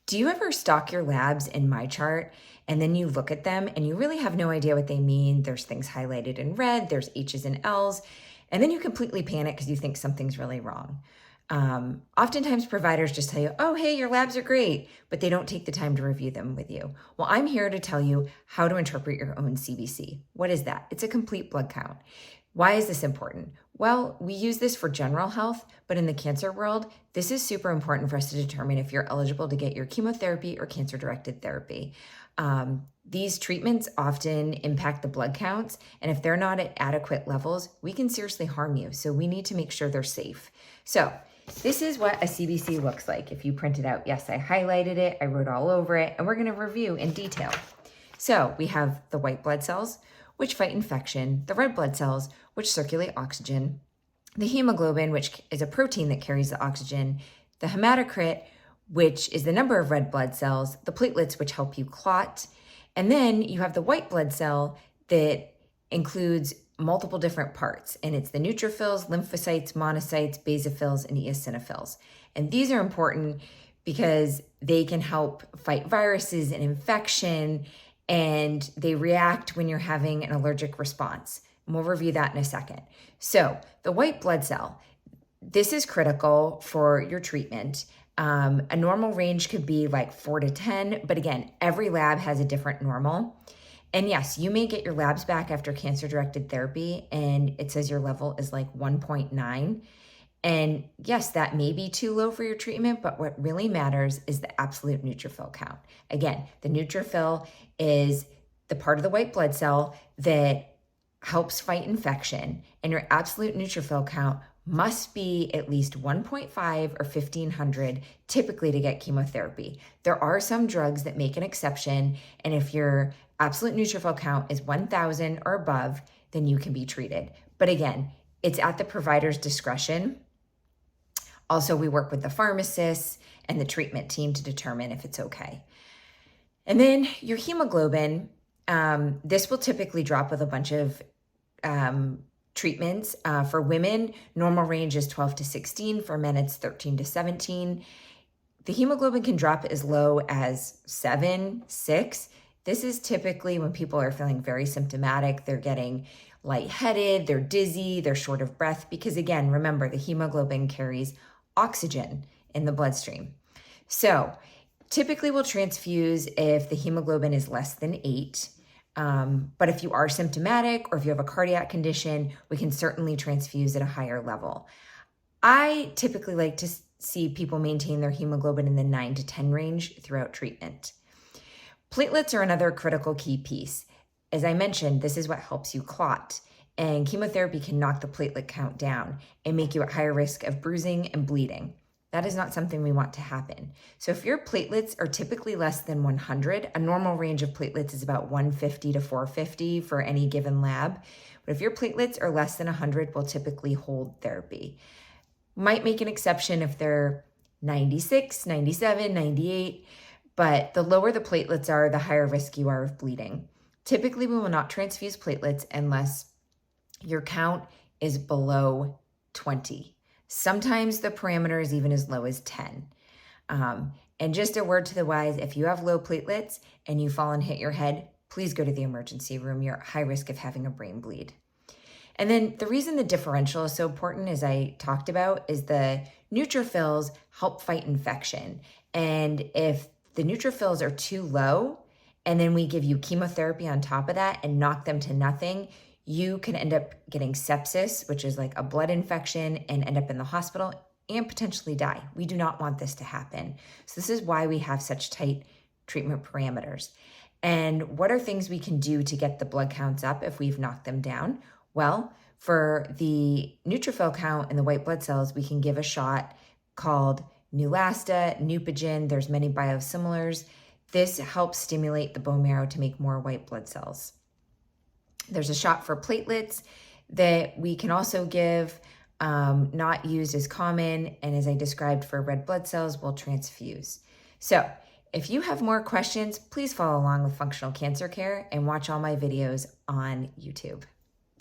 Do you ever stock your labs in my chart and then you look at them and you really have no idea what they mean? There's things highlighted in red, there's H's and L's, and then you completely panic because you think something's really wrong. Oftentimes providers just tell you, oh, hey, your labs are great, but they don't take the time to review them with you. Well, I'm here to tell you how to interpret your own CBC. What is that? It's a complete blood count. Why is this important? Well, we use this for general health, but in the cancer world, this is super important for us to determine if you're eligible to get your chemotherapy or cancer-directed therapy. These treatments often impact the blood counts, and if they're not at adequate levels, we can seriously harm you. So we need to make sure they're safe. So this is what a CBC looks like. If you print it out, yes, I highlighted it, I wrote all over it, and we're gonna review in detail. So we have the white blood cells, which fight infection, the red blood cells, which circulate oxygen, the hemoglobin, which is a protein that carries the oxygen, the hematocrit, which is the number of red blood cells, the platelets, which help you clot, and then you have the white blood cell that includes multiple different parts, and it's the neutrophils, lymphocytes, monocytes, basophils, and eosinophils. And these are important because they can help fight viruses and infection, and they react when you're having an allergic response. And we'll review that in a second. So the white blood cell, this is critical for your treatment. A normal range could be like 4 to 10, but again, every lab has a different normal. And yes, you may get your labs back after cancer-directed therapy, and it says your level is like 1.9. And yes, that may be too low for your treatment, but what really matters is the absolute neutrophil count. Again, the neutrophil is the part of the white blood cell that helps fight infection, and your absolute neutrophil count must be at least 1.5 or 1,500 typically to get chemotherapy. There are some drugs that make an exception, and if your absolute neutrophil count is 1,000 or above, then you can be treated. But again, it's at the provider's discretion. Also, we work with the pharmacists and the treatment team to determine if it's okay. And then your hemoglobin, this will typically drop with a bunch of treatments. For women, normal range is 12 to 16. For men, it's 13 to 17. The hemoglobin can drop as low as 7, 6. This is typically when people are feeling very symptomatic. They're getting lightheaded, they're dizzy, they're short of breath, because again, remember, the hemoglobin carries oxygen in the bloodstream. So typically we'll transfuse if the hemoglobin is less than 8. But if you are symptomatic or if you have a cardiac condition, we can certainly transfuse at a higher level. I typically like to see people maintain their hemoglobin in the 9 to 10 range throughout treatment. Platelets are another critical key piece. As I mentioned, this is what helps you clot, and chemotherapy can knock the platelet count down and make you at higher risk of bruising and bleeding. That is not something we want to happen. So if your platelets are typically less than 100, a normal range of platelets is about 150 to 450 for any given lab. But if your platelets are less than 100, we'll typically hold therapy. Might make an exception if they're 96, 97, 98, but the lower the platelets are, the higher risk you are of bleeding. Typically, we will not transfuse platelets unless your count is below 20. Sometimes the parameter is even as low as 10. And just a word to the wise, if you have low platelets and you fall and hit your head, please go to the emergency room. You're at high risk of having a brain bleed. And then the reason the differential is so important, as I talked about, is the neutrophils help fight infection. And if the neutrophils are too low, and then we give you chemotherapy on top of that and knock them to nothing, you can end up getting sepsis, which is like a blood infection, and end up in the hospital and potentially die. We do not want this to happen. So this is why we have such tight treatment parameters. And what are things we can do to get the blood counts up if we've knocked them down? Well, for the neutrophil count and the white blood cells, we can give a shot called Neulasta, Neupogen. There's many biosimilars. This helps stimulate the bone marrow to make more white blood cells. There's a shot for platelets that we can also give, not used as common, and as I described for red blood cells, we'll transfuse. So if you have more questions, please follow along with Functional Cancer Care and watch all my videos on YouTube.